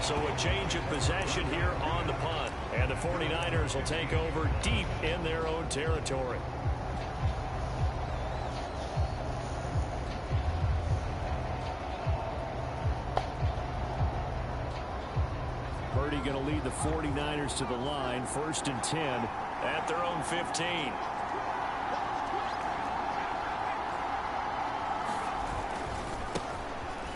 So a change of possession here on the punt. And the 49ers will take over deep in their own territory. Purdy going to lead the 49ers to the line. 1st and 10 at their own 15.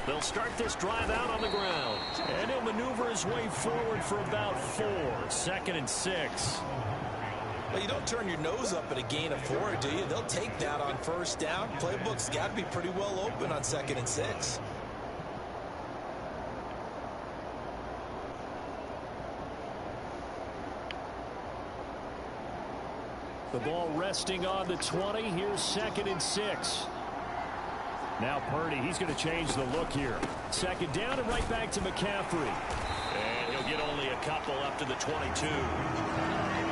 They'll start this drive out on the ground. And he'll maneuver his way forward for about 4. 2nd and 6. Well, you don't turn your nose up at a gain of 4, do you? They'll take that on 1st down. Playbook's got to be pretty well open on 2nd and 6. The ball resting on the 20. Here's 2nd and 6. Now Purdy, he's going to change the look here. 2nd down and right back to McCaffrey. And he'll get only a couple up to the 22.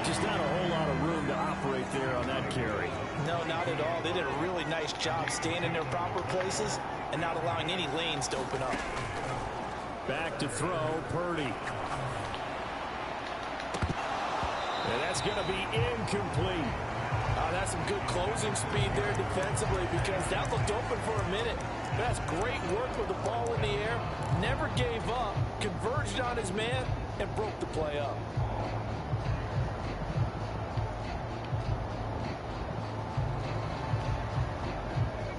Just not a whole lot of room to operate there on that carry. No, not at all. They did a really nice job staying in their proper places and not allowing any lanes to open up. Back to throw, Purdy. And that's going to be incomplete. That's some good closing speed there defensively because that looked open for a minute. That's great work with the ball in the air. Never gave up, converged on his man, and broke the play up.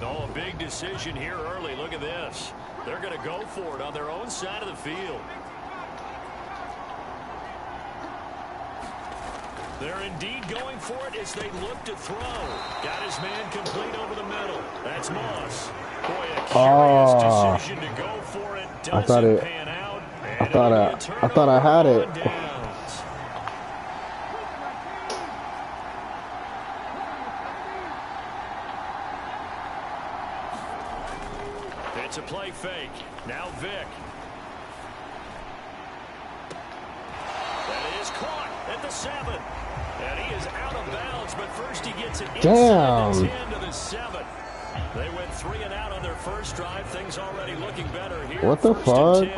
Oh, a big decision here early. Look at this. They're going to go for it on their own side of the field. They're indeed going for it as they look to throw. Got his man complete over the middle. That's Moss. Boy, a curious decision to go for it. Doesn't pan out. I thought I had it. It's a play fake. Now Vic. That is caught at the 7. And he is out of bounds, but first he gets it inside the 10 to the 7. They went 3 and out on their first drive. Things already looking better here. What the fuck?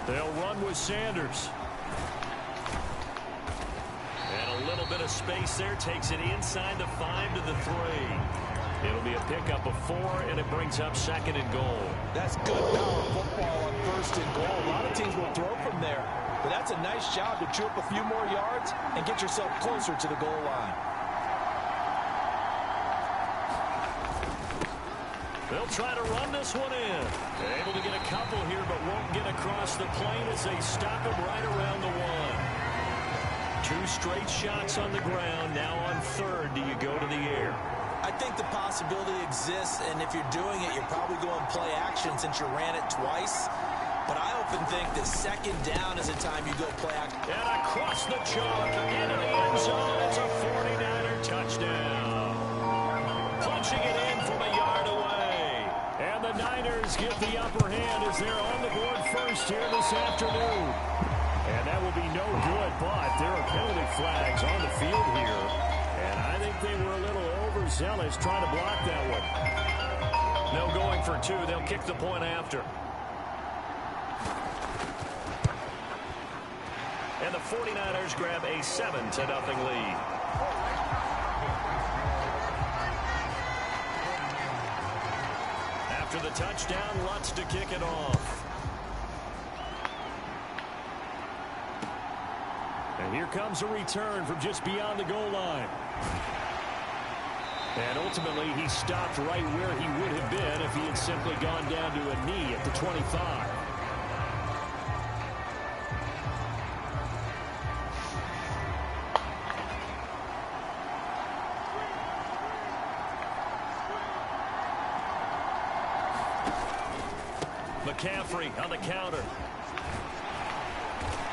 They'll run with Sanders. And a little bit of space there. Takes it inside the 5 to the 3. It'll be a pickup of 4, and it brings up 2nd and goal. That's good power football on 1st and goal. A lot of teams will throw from there, but that's a nice job to chew up a few more yards and get yourself closer to the goal line. They'll try to run this one in. Able to get a couple here, but won't get across the plane as they stop him right around the 1. 2 straight shots on the ground. Now on 3rd, do you go to the air? I think the possibility exists, and if you're doing it, you're probably going play action since you ran it twice. But I often think that 2nd down is the time you go play action. And across the chalk into the end zone. It's a 49er touchdown. Punching it in from a yard away. And the Niners get the upper hand as they're on the board first here this afternoon. And that will be no good, but there are penalty flags on the field here. And I think they were a little overzealous trying to block that one. No going for 2. They'll kick the point after. And the 49ers grab a 7-0 lead. After the touchdown, Lutz to kick it off. And here comes a return from just beyond the goal line. And ultimately, he stopped right where he would have been if he had simply gone down to a knee at the 25. McCaffrey on the counter.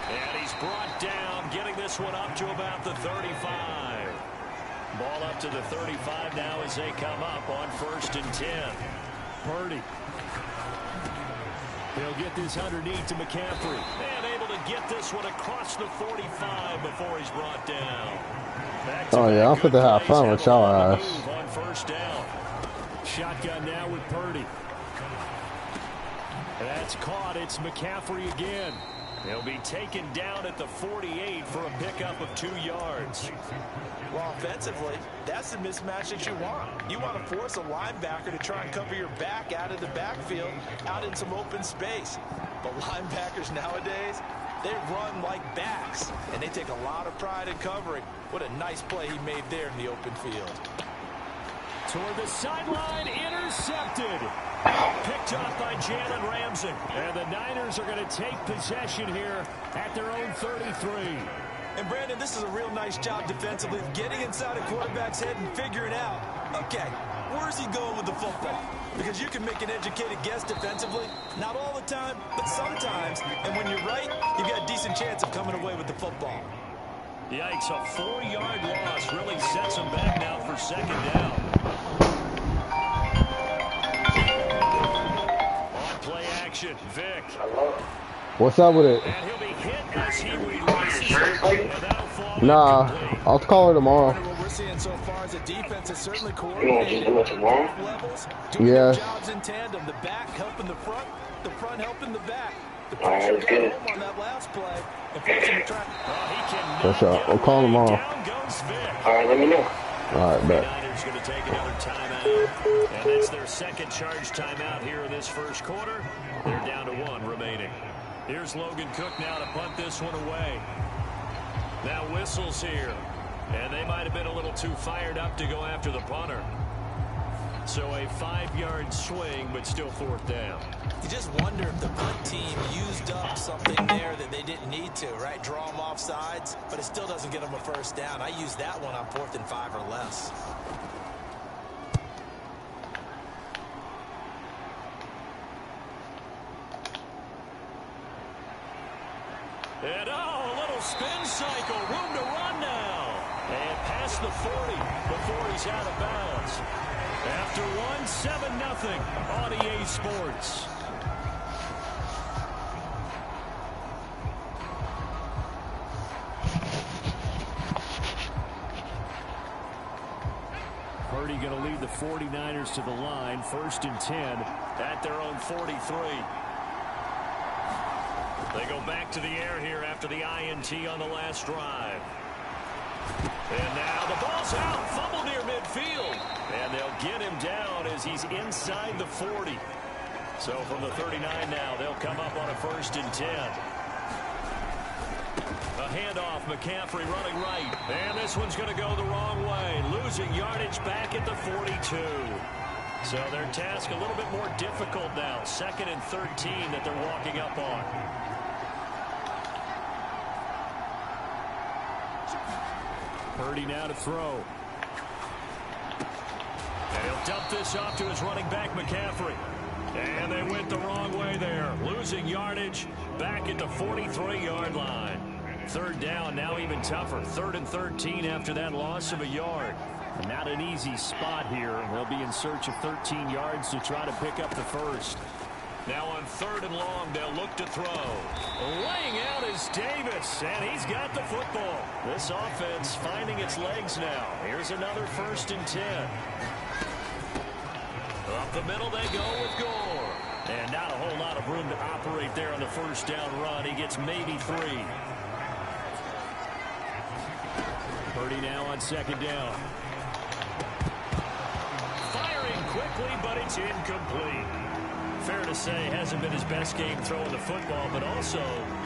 And he's brought down, getting this one up to about the 35. Ball up to the 35 now as they come up on 1st and 10. Purdy. He'll get this underneath to McCaffrey. And able to get this one across the 45 before he's brought down. Oh, yeah, I'll put the have fun with y'all ass. On 1st down. Shotgun now with Purdy. That's caught. It's McCaffrey again. He'll be taken down at the 48 for a pickup of 2 yards. Well, offensively, that's the mismatch that you want. You want to force a linebacker to try and cover your back out of the backfield, out in some open space. But linebackers nowadays, they run like backs, and they take a lot of pride in covering. What a nice play he made there in the open field. Toward the sideline, intercepted. Picked off by Jalen Ramsey. And the Niners are going to take possession here at their own 33. And Brandon, this is a real nice job defensively, getting inside a quarterback's head and figuring out, okay, where's he going with the football? Because you can make an educated guess defensively, not all the time, but sometimes. And when you're right, you've got a decent chance of coming away with the football. Yikes, a 4-yard loss really sets him back now for second down. On play action, Vic. What's up with it? And he'll be hit as he releases. Nah, I'll call her tomorrow. What we're seeing so far is a defense that's certainly coordinated levels, doing Yeah. their jobs in tandem. The back helping the front helping the back. The pressure got home on that last play and forced him to try. For sure. I'll call tomorrow. Down goes Vic. All right, let me know. All right, bet. Niners going to take another timeout, and it's their second charge timeout here in this first quarter. They're down to 1 remaining. Here's Logan Cook now to punt this one away. Now whistles here, and they might have been a little too fired up to go after the punter. So a 5-yard swing, but still 4th down. You just wonder if the punt team used up something there that they didn't need to, right? Draw them off sides, but it still doesn't get them a first down. I used that one on 4th and 5 or less. And a little spin cycle, room to run now. And past the 40 before he's out of bounds. After 1-7-0 on EA Sports. Purdy going to lead the 49ers to the line. 1st and 10 at their own 43. They go back to the air here after the INT on the last drive. And now the ball's out. Fumble near midfield. And they'll get him down as he's inside the 40. So from the 39 now, they'll come up on a 1st and 10. A handoff, McCaffrey running right. And this one's going to go the wrong way. Losing yardage back at the 42. So their task a little bit more difficult now. 2nd and 13 that they're walking up on. Purdy now to throw. And he'll dump this off to his running back, McCaffrey. And they went the wrong way there. Losing yardage back at the 43-yard line. 3rd down, now even tougher. 3rd and 13 after that loss of a yard. Not an easy spot here. They'll be in search of 13 yards to try to pick up the first. Now on 3rd and long, they'll look to throw. Laying out is Davis, and he's got the football. This offense finding its legs now. Here's another 1st and 10. Up the middle they go with Gore. And not a whole lot of room to operate there on the 1st down run. He gets maybe 3. Purdy now on 2nd down. Firing quickly, but it's incomplete. Fair to say, hasn't been his best game throwing the football, but also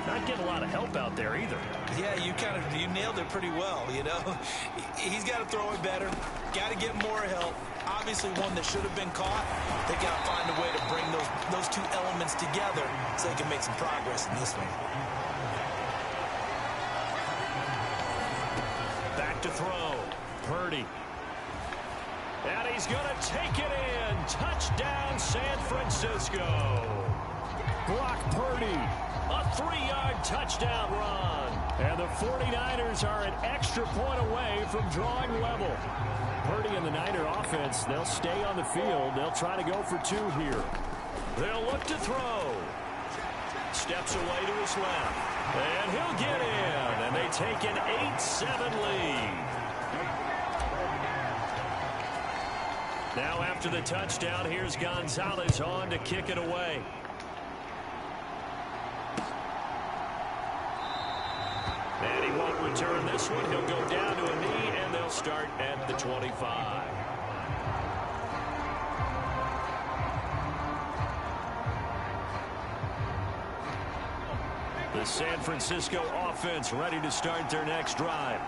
not getting a lot of help out there either. Yeah, you nailed it pretty well, you know. He's got to throw it better. Got to get more help. Obviously one that should have been caught. They got to find a way to bring those 2 elements together so they can make some progress in this one. Back to throw. Purdy. And he's going to take it in. Touchdown, San Francisco. Brock Purdy. A 3-yard touchdown run. And the 49ers are an extra point away from drawing level. Purdy and the Niner offense, they'll stay on the field. They'll try to go for 2 here. They'll look to throw. Steps away to his left. And he'll get in. And they take an 8-7 lead. Now after the touchdown, here's Gonzalez on to kick it away. And he won't return this one. He'll go down to a knee, and they'll start at the 25. The San Francisco offense ready to start their next drive.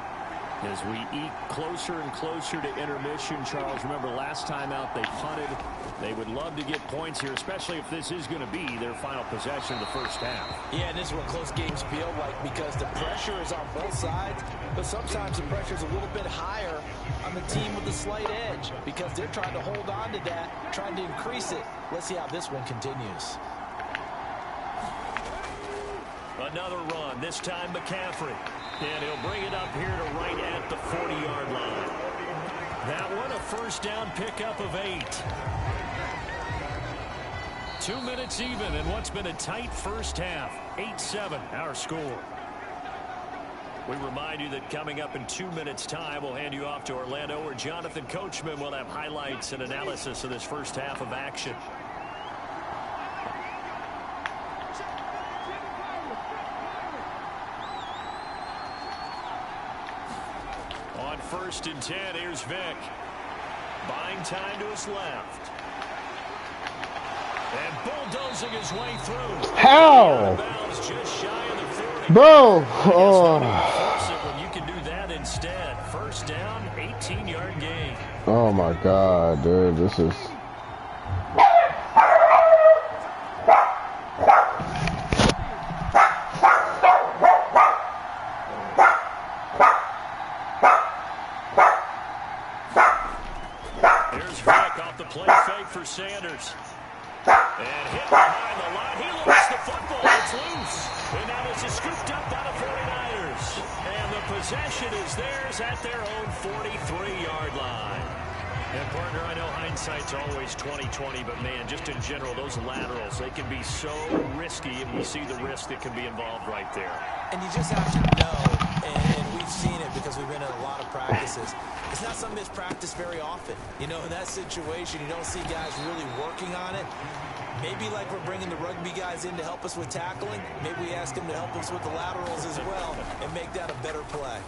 As we eke closer and closer to intermission, Charles, remember last time out they punted. They would love to get points here, especially if this is going to be their final possession of the first half. Yeah, and this is what close games feel like because the pressure is on both sides, but sometimes the pressure is a little bit higher on the team with the slight edge because they're trying to hold on to that, trying to increase it. Let's see how this one continues. Another run, this time McCaffrey. And he'll bring it up here to right at the 40-yard line. That one a first down pickup of 8. 2 minutes even in what's been a tight first half. 8-7 our score. We remind you that coming up in 2 minutes time, we'll hand you off to Orlando where Jonathan Coachman will have highlights and analysis of this first half of action. On 1st and 10, here's Vick. Buying time to his left. And bulldozing his way through. How? Just shy of the 40. Bro! Oh. When you can do that instead. First down, 18-yard gain. Oh my God, dude. This is... Sanders. And hit behind the line. He loses the football. It's loose. And now it's scooped up by the 49ers. And the possession is theirs at their own 43-yard line. And, partner, I know hindsight's always 20/20, but, man, just in general, those laterals, they can be so risky, and we see the risk that can be involved right there. And you just have to know, and we've seen it because we've been in a lot of practices, it's not something that's practiced very often. You know, in that situation, you don't see guys really working on it. Maybe like we're bringing the rugby guys in to help us with tackling, maybe we ask them to help us with the laterals as well and make that a better play.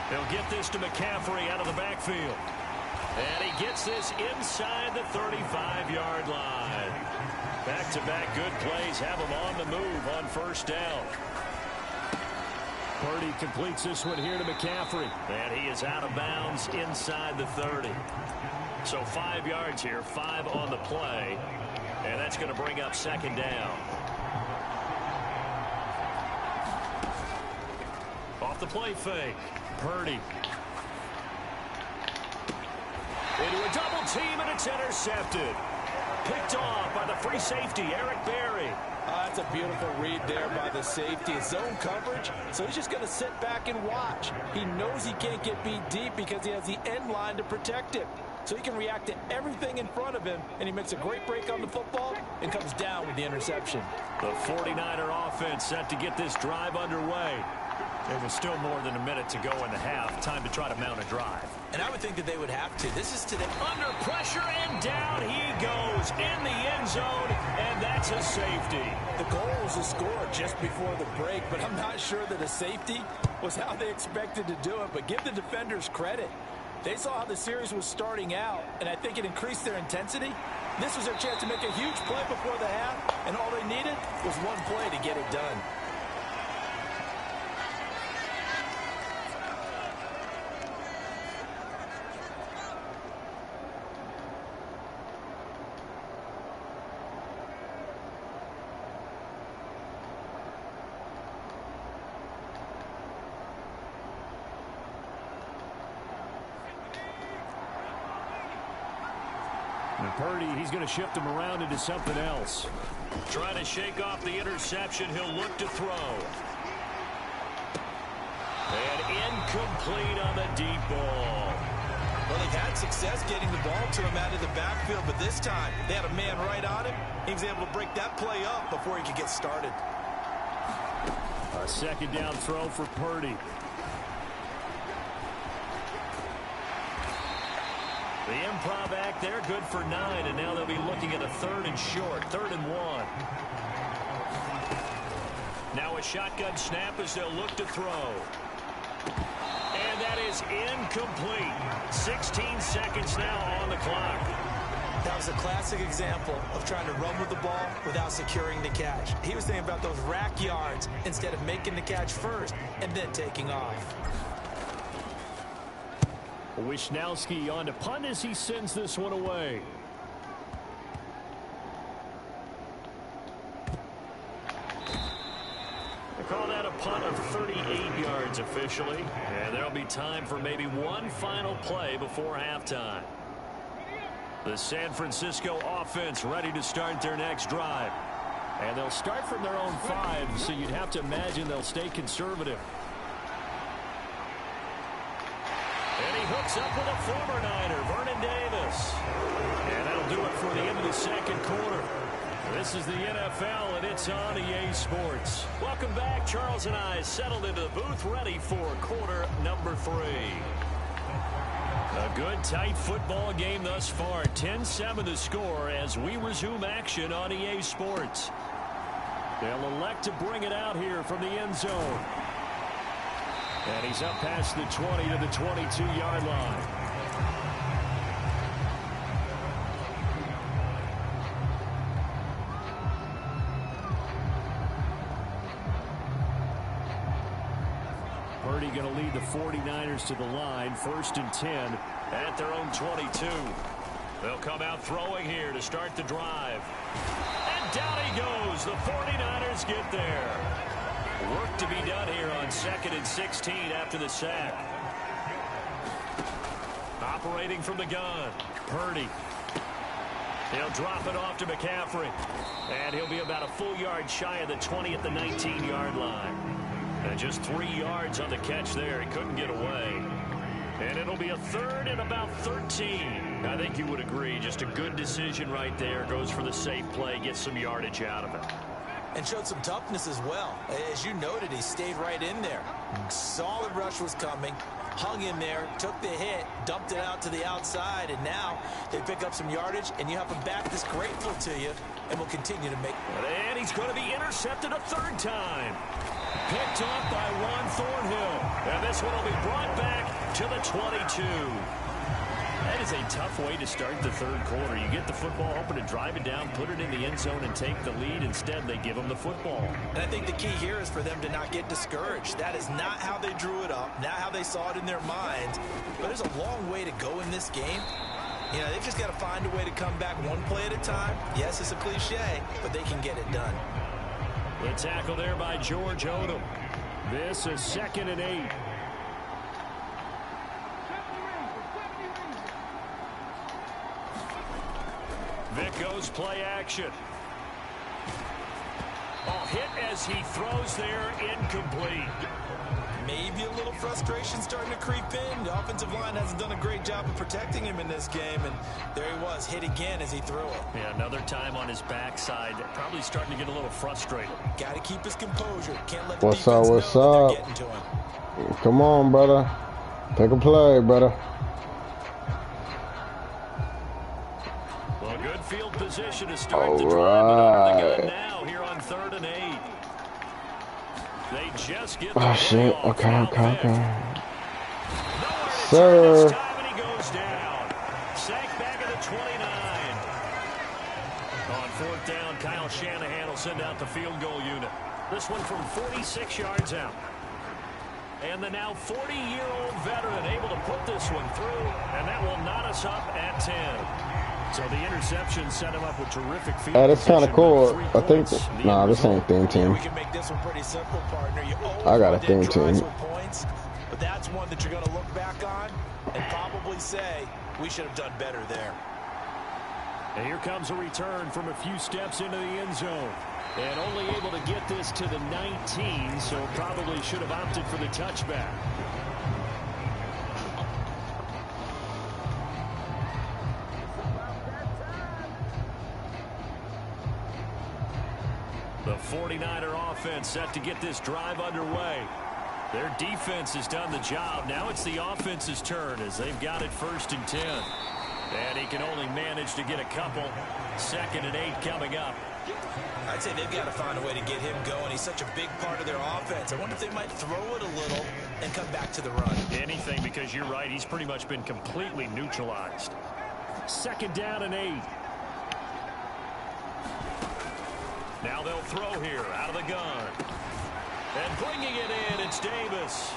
They'll get this to McCaffrey out of the backfield. And he gets this inside the 35-yard line. Back-to-back good plays have him on the move on first down. Purdy completes this one here to McCaffrey. And he is out of bounds inside the 30. So 5 yards here, 5 on the play. And that's going to bring up second down. Off the play fake. Purdy. Into a double team, and it's intercepted. Picked off by the free safety, Eric Berry. That's a beautiful read there by the safety. It's zone coverage, so he's just going to sit back and watch. He knows he can't get beat deep because he has the end line to protect him. So he can react to everything in front of him, and he makes a great break on the football and comes down with the interception. The 49er offense set to get this drive underway. There was still more than a minute to go in the half. Time to try to mount a drive. And I would think that they would have to. This is to the under pressure, and down he goes in the end zone, and that's a safety. The goal was to score just before the break, but I'm not sure that a safety was how they expected to do it. But give the defenders credit. They saw how the series was starting out, and I think it increased their intensity. This was their chance to make a huge play before the half, and all they needed was one play to get it done. And Purdy, he's going to shift him around into something else. Trying to shake off the interception. He'll look to throw. And incomplete on the deep ball. Well, they've had success getting the ball to him out of the backfield, but this time they had a man right on him. He was able to break that play up before he could get started. A second down throw for Purdy. The improv act there, good for 9, and now they'll be looking at a 3rd and short, 3rd and 1. Now a shotgun snap as they'll look to throw. And that is incomplete. 16 seconds now on the clock. That was a classic example of trying to run with the ball without securing the catch. He was thinking about those rack yards instead of making the catch first and then taking off. Wisnowski on to punt as he sends this one away. They call that a punt of 38 yards officially. And there'll be time for maybe one final play before halftime. The San Francisco offense ready to start their next drive. And they'll start from their own 5, so you'd have to imagine they'll stay conservative. And he hooks up with a former Niner, Vernon Davis. And that'll do it for the end of the second quarter. This is the NFL, and it's on EA Sports. Welcome back. Charles and I settled into the booth, ready for quarter number 3. A good, tight football game thus far. 10-7 the score as we resume action on EA Sports. They'll elect to bring it out here from the end zone. And he's up past the 20 to the 22-yard line. Purdy going to lead the 49ers to the line. 1st and 10 at their own 22. They'll come out throwing here to start the drive. And down he goes. The 49ers get there. Work to be done here on 2nd and 16 after the sack. Operating from the gun. Purdy. He'll drop it off to McCaffrey. And he'll be about a full yard shy of the 20 at the 19-yard line. And just 3 yards on the catch there. He couldn't get away. And it'll be a 3rd and about 13. I think you would agree. Just a good decision right there. Goes for the safe play. Gets some yardage out of it. And showed some toughness as well. As you noted, he stayed right in there. Solid rush was coming. Hung in there. Took the hit. Dumped it out to the outside. And now they pick up some yardage. And you have a back that's grateful to you. And will continue to make. And he's going to be intercepted a 3rd time. Picked off by Juan Thornhill. And this one will be brought back to the 22. That is a tough way to start the 3rd quarter. You get the football open and drive it down, put it in the end zone, and take the lead. Instead, they give them the football. And I think the key here is for them to not get discouraged. That is not how they drew it up, not how they saw it in their minds. But there's a long way to go in this game. You know, they've just got to find a way to come back one play at a time. Yes, it's a cliche, but they can get it done. The tackle there by George Odom. This is 2nd and 8. Vic goes play action. Oh, hit as he throws there, incomplete. Maybe a little frustration starting to creep in. The offensive line hasn't done a great job of protecting him in this game, and there he was, hit again as he threw it. Yeah, another time on his backside, probably starting to get a little frustrated. Got to keep his composure. Can't let the defense know that they're getting to him. Come on, brother. Take a play, brother. Well, good field position to start the drive. Under the gun now here on 3rd and 8. They just get the shit. ball Okay. Sir. Time and he goes down. Sack back at the 29. On 4th down, Kyle Shanahan will send out the field goal unit. This one from 46 yards out. And the now 40-year-old veteran able to put this one through, and that will knot us up at 10. So the interception set him up with terrific field. That's kind of cool. I think. Nah, this ain't theme team. We can make this one pretty simple, partner. You I got a theme team. Points, but that's one that you're going to look back on and probably say we should have done better there. And here comes a return from a few steps into the end zone. And only able to get this to the 19, so probably should have opted for the touchback. The 49er offense set to get this drive underway. Their defense has done the job. Now it's the offense's turn as they've got it 1st and 10. And he can only manage to get a couple. 2nd and 8 coming up. I'd say they've got to find a way to get him going. He's such a big part of their offense. I wonder if they might throw it a little and come back to the run. Anything, because you're right. He's pretty much been completely neutralized. 2nd down and 8. Now they'll throw here out of the gun. And bringing it in, it's Davis.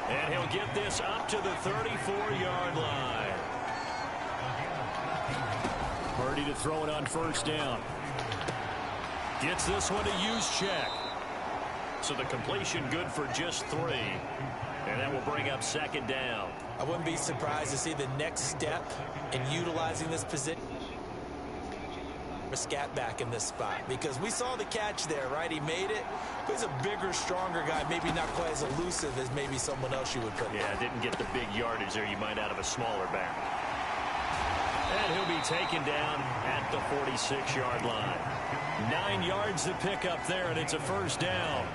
And he'll get this up to the 34-yard line. Purdy to throw it on 1st down. Gets this one to Juszczyk. So the completion good for just 3. And that will bring up 2nd down. I wouldn't be surprised to see the next step in utilizing this position. A scat back in this spot, because we saw the catch there, right? He made it. He's a bigger, stronger guy, maybe not quite as elusive as maybe someone else you would put. Yeah, didn't get the big yardage there you might out of a smaller back. And he'll be taken down at the 46-yard line. 9 yards to pick up there, and it's a 1st down.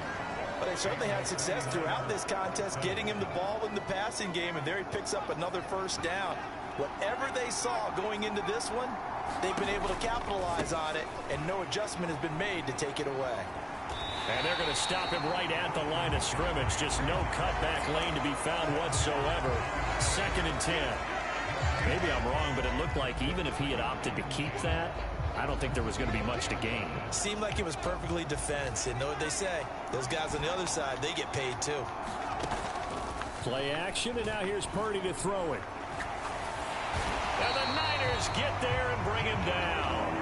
But they certainly had success throughout this contest, getting him the ball in the passing game, and there he picks up another 1st down. Whatever they saw going into this one, they've been able to capitalize on it, and no adjustment has been made to take it away. And they're going to stop him right at the line of scrimmage. Just no cutback lane to be found whatsoever. 2nd and 10. Maybe I'm wrong, but it looked like even if he had opted to keep that, I don't think there was going to be much to gain. Seemed like it was perfectly defense. And know what they say? Those guys on the other side, they get paid too. Play action, and now here's Purdy to throw it. And the Niners get there and bring him down.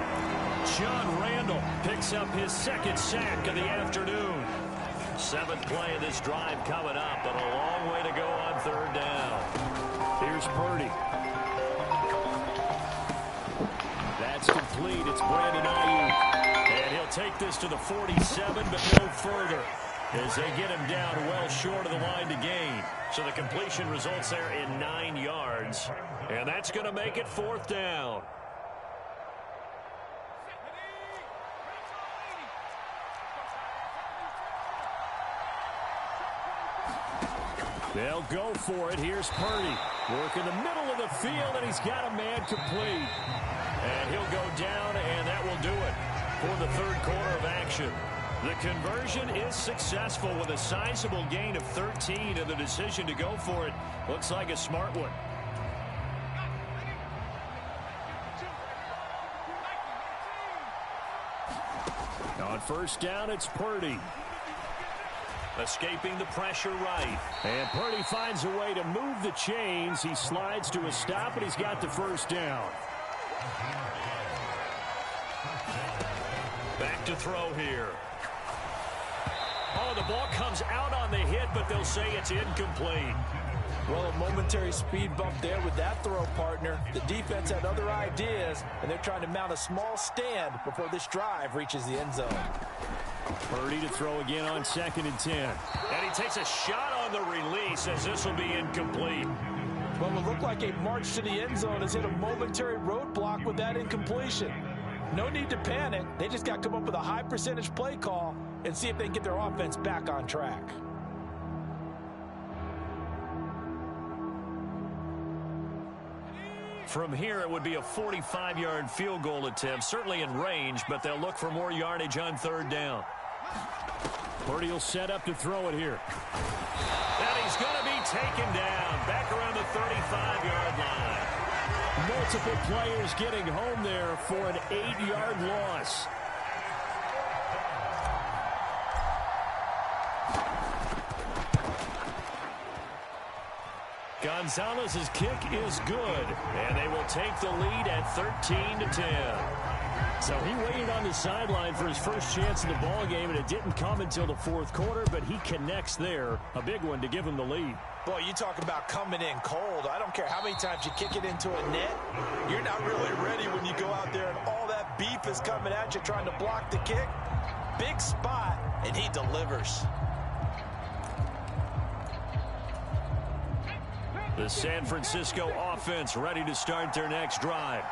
John Randall picks up his 2nd sack of the afternoon. 7th play of this drive coming up, but a long way to go on 3rd down. Here's Purdy. That's complete. It's Brandon Ayuk. And he'll take this to the 47, but no further, as they get him down well short of the line to gain. So the completion results there in 9 yards. And that's going to make it 4th down. They'll go for it. Here's Purdy. Work in the middle of the field, and he's got a man complete. And he'll go down, and that will do it for the 3rd quarter of action. The conversion is successful with a sizable gain of 13, and the decision to go for it looks like a smart one. On 1st down, it's Purdy. Escaping the pressure right. And Purdy finds a way to move the chains. He slides to a stop, and he's got the 1st down. Back to throw here. Oh, the ball comes out on the hit, but they'll say it's incomplete. Well, a momentary speed bump there with that throw, partner. The defense had other ideas, and they're trying to mount a small stand before this drive reaches the end zone. Purdy to throw again on 2nd and 10. And he takes a shot on the release, as this will be incomplete. Well, it looked like a march to the end zone has hit a momentary roadblock with that incompletion. No need to panic. They just got to come up with a high percentage play call and see if they can get their offense back on track. From here, it would be a 45-yard field goal attempt, certainly in range, but they'll look for more yardage on 3rd down. Purdy will set up to throw it here. And he's going to be taken down back around the 35-yard line. Multiple players getting home there for an 8-yard loss. Gonzalez's kick is good, and they will take the lead at 13-10. So he waited on the sideline for his first chance in the ball game, and it didn't come until the 4th quarter, but he connects there, a big one to give him the lead. Boy, you talk about coming in cold. I don't care how many times you kick it into a net. You're not really ready when you go out there and all that beef is coming at you trying to block the kick. Big spot, and he delivers. The San Francisco offense ready to start their next drive.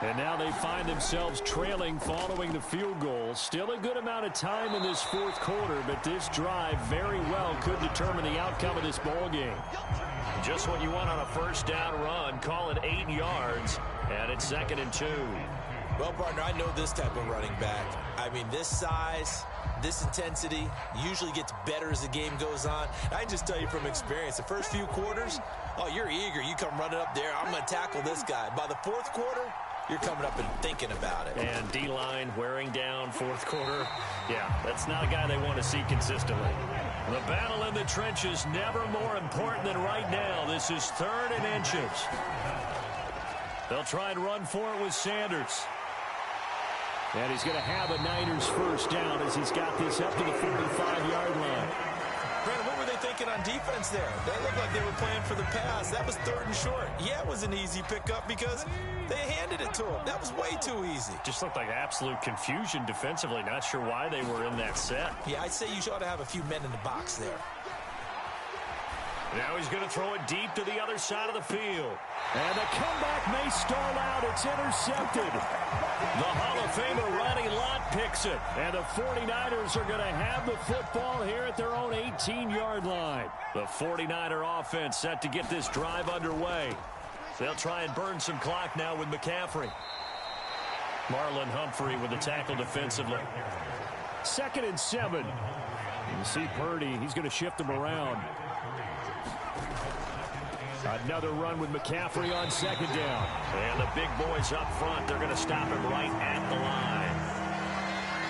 And now they find themselves trailing following the field goal. Still a good amount of time in this fourth quarter, but this drive very well could determine the outcome of this ball game. Just what you want on a first down run. Call it 8 yards, and it's 2nd and 2. Well, partner, I know this type of running back. I mean, this size, this intensity usually gets better as the game goes on. I can just tell you from experience, the first few quarters, oh, you're eager. You come running up there. I'm going to tackle this guy. By the fourth quarter, you're coming up and thinking about it. And D-line wearing down fourth quarter. Yeah, that's not a guy they want to see consistently. The battle in the trenches never more important than right now. This is 3rd and inches. They'll try and run for it with Sanders. And he's going to have a Niners first down as he's got this up to the 45-yard line. Brandon, what were they thinking on defense there? They looked like they were playing for the pass. That was 3rd and short. Yeah, it was an easy pickup because they handed it to him. That was way too easy. Just looked like absolute confusion defensively. Not sure why they were in that set. Yeah, I'd say you ought to have a few men in the box there. Now he's going to throw it deep to the other side of the field. And the comeback may stall out. It's intercepted. The Hall of Famer Ronnie Lott picks it. And the 49ers are going to have the football here at their own 18-yard line. The 49er offense set to get this drive underway. They'll try and burn some clock now with McCaffrey. Marlon Humphrey with the tackle defensively. 2nd and 7. You see Purdy. He's going to shift them around. Another run with McCaffrey on 2nd down. And the big boys up front, they're going to stop him right at the line.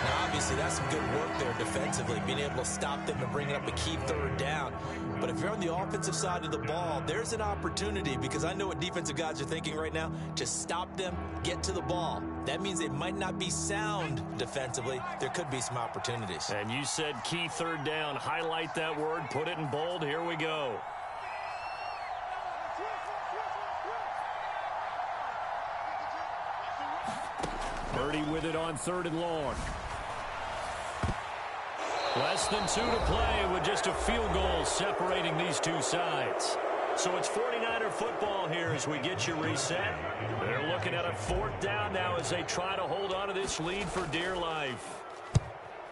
Now, obviously, that's some good work there defensively, being able to stop them and bring up a key 3rd down. But if you're on the offensive side of the ball, there's an opportunity, because I know what defensive guys are thinking right now, to stop them, get to the ball. That means they might not be sound defensively. There could be some opportunities. And you said key 3rd down. Highlight that word, put it in bold. Here we go. Purdy with it on 3rd and long. Less than 2 to play with just a field goal separating these two sides. So it's 49er football here as we get you reset. They're looking at a 4th down now as they try to hold on to this lead for dear life.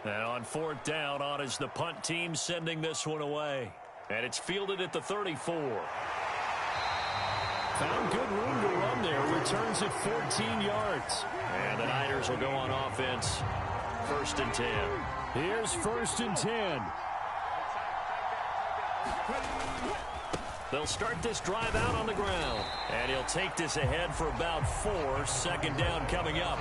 And on 4th down, on is the punt team sending this one away. And it's fielded at the 34. Found good room to run there. Returns at 14 yards. And the Niners will go on offense. 1st and 10. Here's 1st and 10. They'll start this drive out on the ground. And he'll take this ahead for about 4. 2nd down coming up.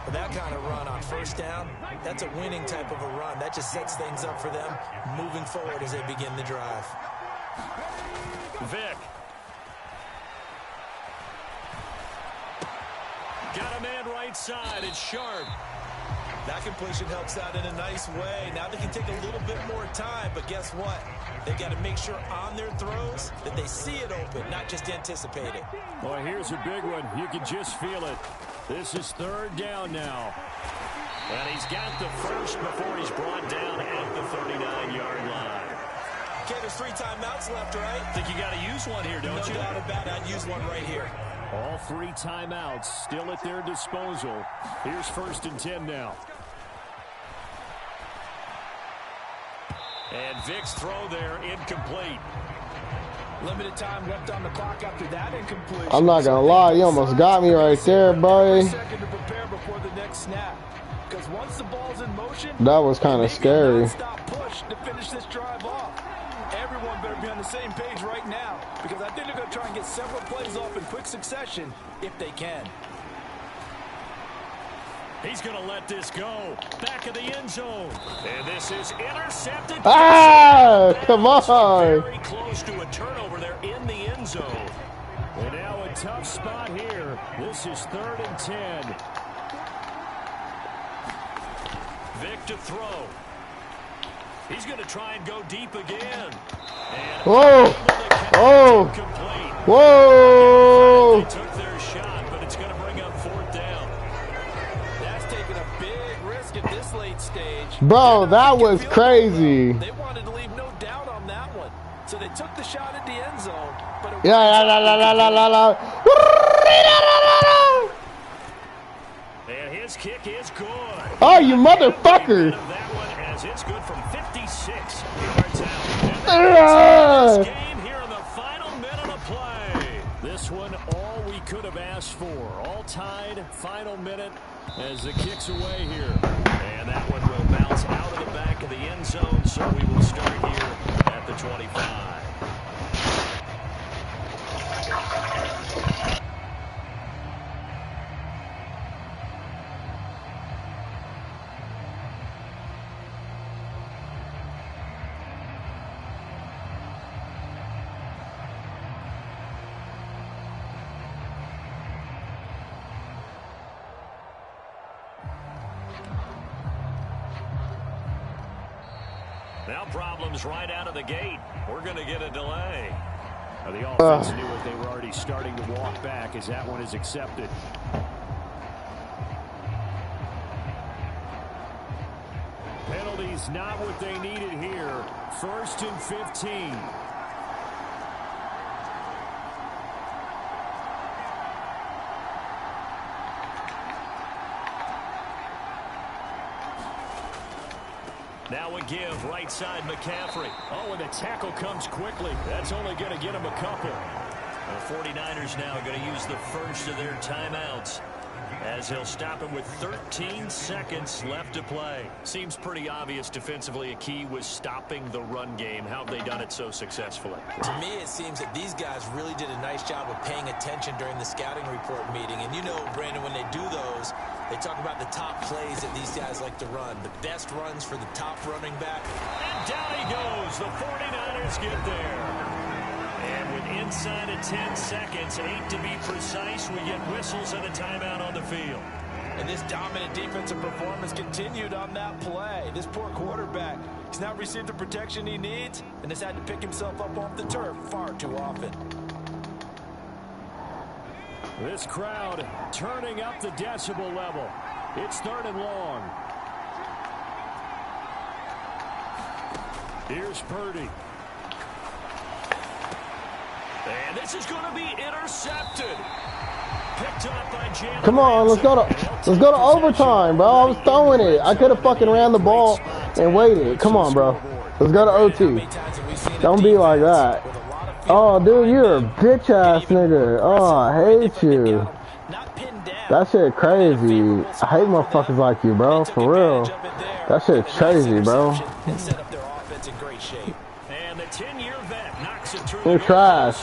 For that kind of run on 1st down, that's a winning type of a run. That just sets things up for them moving forward as they begin the drive. Vic. Got a man right side. It's Sharp. That completion helps out in a nice way. Now they can take a little bit more time, but guess what? They got to make sure on their throws that they see it open, not just anticipate it. Well, here's a big one. You can just feel it. This is 3rd down now. And he's got the first before he's brought down at the 39-yard line. Okay, there's 3 timeouts left, right? Think you got to use one here, don't you? No doubt about it. I'd use one right here. All 3 timeouts still at their disposal. Here's 1st and 10 now. And Vic's throw there incomplete. Limited time left on the clock after that incompletion. I'm not gonna lie, you almost got me right there, boy. Second to prepare before the next snap. Because once the ball's in motion, That was kind of scary. Stop push to finish this drive off. Everyone better be on the same page right now, because I think they're going to try and get several plays off in quick succession if they can. He's going to let this go. Back of the end zone. And this is intercepted. Ah, come on. Very close to a turnover there in the end zone. And now a tough spot here. This is 3rd and 10. Vic to throw. He's going to try and go deep again. And Whoa. Oh. Whoa. They took their shot, but it's going to bring up 4th down. That's taking a big risk at this late stage. Bro, that was crazy. They wanted to leave no doubt on that one. So they took the shot at the end zone. But it kick is good. Oh, you motherfucker! That one, as it's good from 56 yards out. Ah! Game here in the final minute of play. This one, all we could have asked for. All tied, final minute as the kick's away here. And that one will bounce out of the back of the end zone, so we will start here at the 25. Now problems right out of the gate. We're going to get a delay. Now the offense knew it. They were already starting to walk back as that one is accepted. Penalties not what they needed here. 1st and 15. Now a give, right side McCaffrey. Oh, and the tackle comes quickly. That's only going to get him a couple. The 49ers now are going to use the first of their timeouts as he'll stop him with 13 seconds left to play. Seems pretty obvious defensively a key was stopping the run game. How have they done it so successfully? To me, it seems that these guys really did a nice job of paying attention during the scouting report meeting. And you know, Brandon, when they do those, they talk about the top plays that these guys like to run. The best runs for the top running back. And down he goes. The 49ers get there. And with inside of 10 seconds, 8 to be precise, we get whistles and a timeout on the field. And this dominant defensive performance continued on that play. This poor quarterback, he's not received the protection he needs and has had to pick himself up off the turf far too often. This crowd turning up the decibel level. It's 3rd and long. Here's Purdy. And this is going to be intercepted. Picked up by Jalen. Come on, let's go to overtime, bro. I was throwing it. I could have fucking ran the ball and waited. Come on, bro. Let's go to OT. Don't be like that. Oh, dude, you're a bitch ass nigga. Oh, I hate you. That shit crazy. I hate motherfuckers like you, bro. For real. That shit's crazy, bro. And the 10-year vet knocks it through. You're trash.